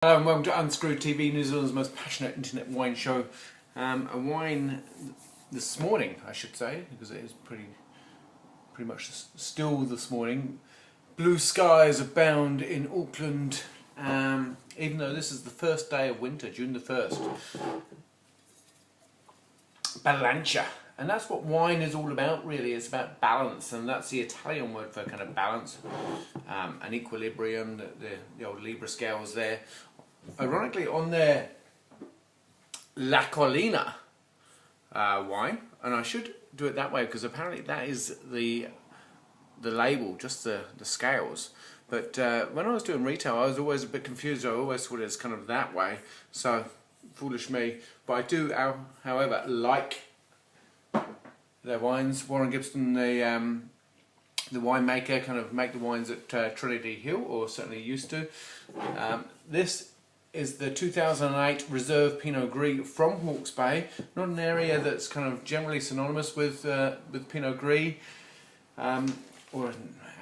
Hello and welcome to Unscrewed TV, New Zealand's most passionate internet wine show. A wine this morning, I should say, because it is pretty much still this morning. Blue skies abound in Auckland, even though this is the first day of winter, June the 1st. Bilancia. And that's what wine is all about, really. It's about balance, and that's the Italian word for kind of balance, an equilibrium, the old Libra scales there. Ironically, on their La Collina wine, and I should do it that way because apparently that is the label, just the scales. But when I was doing retail, I was always a bit confused. I always thought it was kind of that way. So foolish me. But I do, however, like their wines. Warren Gibson, the winemaker, kind of make the wines at Trinity Hill, or certainly used to. This is the 2008 Reserve Pinot Gris from Hawke's Bay. Not an area that's kind of generally synonymous with Pinot Gris, or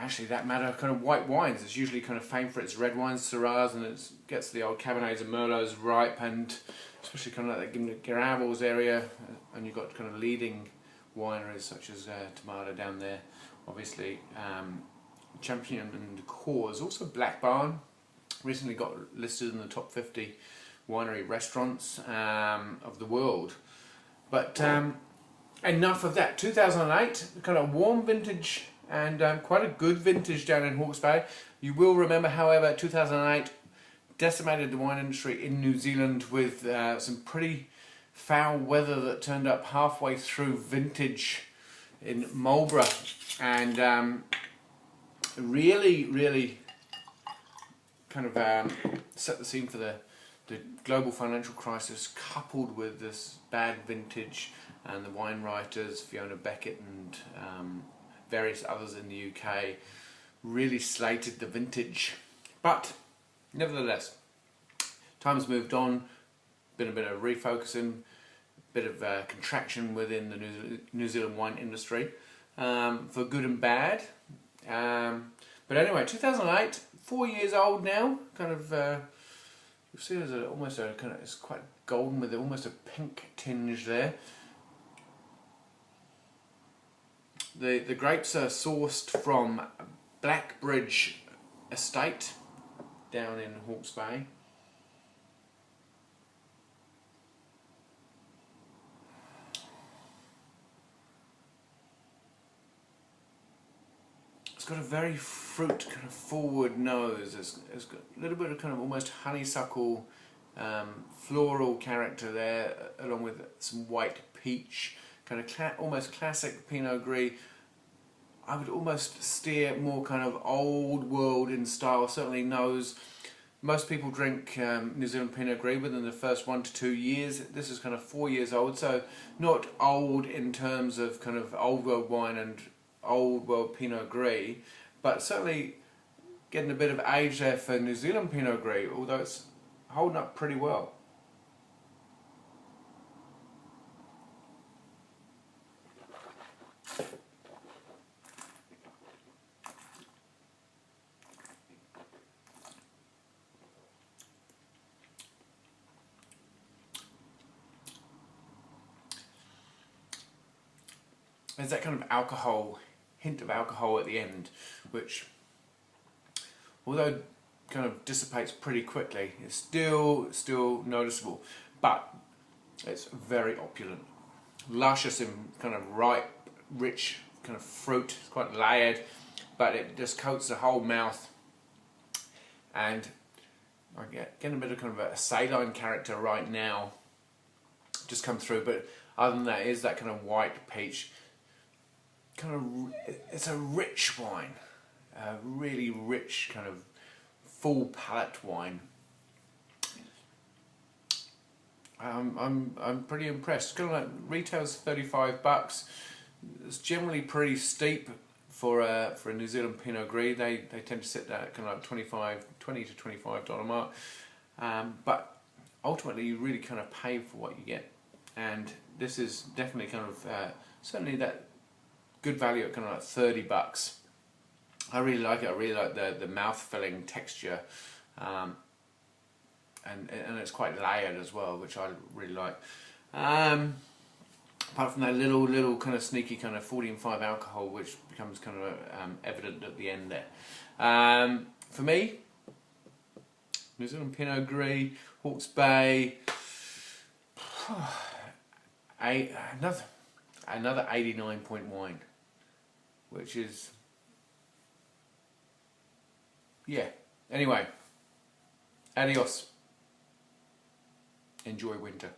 actually that matter, kind of white wines. It's usually kind of famed for its red wines, Syrahs, and it gets the old Cabernets and Merlots ripe, and especially kind of like the Gravels area, and you've got kind of leading wineries such as Tomato down there, obviously Champion and Cause, also Black Barn. Recently got listed in the top 50 winery restaurants of the world. But enough of that. 2008, kind of warm vintage and quite a good vintage down in Hawke's Bay. You will remember, however, 2008 decimated the wine industry in New Zealand with some pretty foul weather that turned up halfway through vintage in Marlborough, and really kind of set the scene for the global financial crisis, coupled with this bad vintage, and the wine writers Fiona Beckett and various others in the UK really slated the vintage. But nevertheless, time's moved on, been a bit of refocusing, bit of contraction within the New Zealand wine industry, for good and bad. But anyway, 2008, 4 years old now. Kind of, you'll see there's almost a kind of, it's quite golden with almost a pink tinge there. The grapes are sourced from Blackbridge Estate down in Hawke's Bay. It's got a very fruit kind of forward nose. It's got a little bit of kind of almost honeysuckle floral character there, along with some white peach, kind of almost classic Pinot Gris. I would almost steer more kind of old world in style. Certainly nose. Most people drink New Zealand Pinot Gris within the first 1 to 2 years. This is kind of 4 years old, so not old in terms of kind of old world wine and old world Pinot Gris, but certainly getting a bit of age there for New Zealand Pinot Gris, although it's holding up pretty well. There's that kind of alcohol, hint of alcohol at the end, which, although kind of dissipates pretty quickly, is still noticeable, but it's very opulent, luscious and kind of ripe, rich kind of fruit. It's quite layered, but it just coats the whole mouth, and I getting a bit of kind of a saline character right now, just come through. But other than that, is that kind of white peach. Kind of, it's a rich wine, a really rich kind of full palate wine. I'm pretty impressed. Kind of like retail's $35. It's generally pretty steep for a New Zealand Pinot Gris. They tend to sit at kind of like $20 to $25 mark. But ultimately, you really kind of pay for what you get, and this is definitely kind of certainly that good value at kind of like $30. I really like it. I really like the mouth filling texture. and it's quite layered as well, which I really like. Apart from that little kind of sneaky kind of 14.5 alcohol, which becomes kind of evident at the end there. For me, New Zealand Pinot Gris, Hawke's Bay, another 89 point wine, which is, yeah. Anyway, adios. Enjoy winter.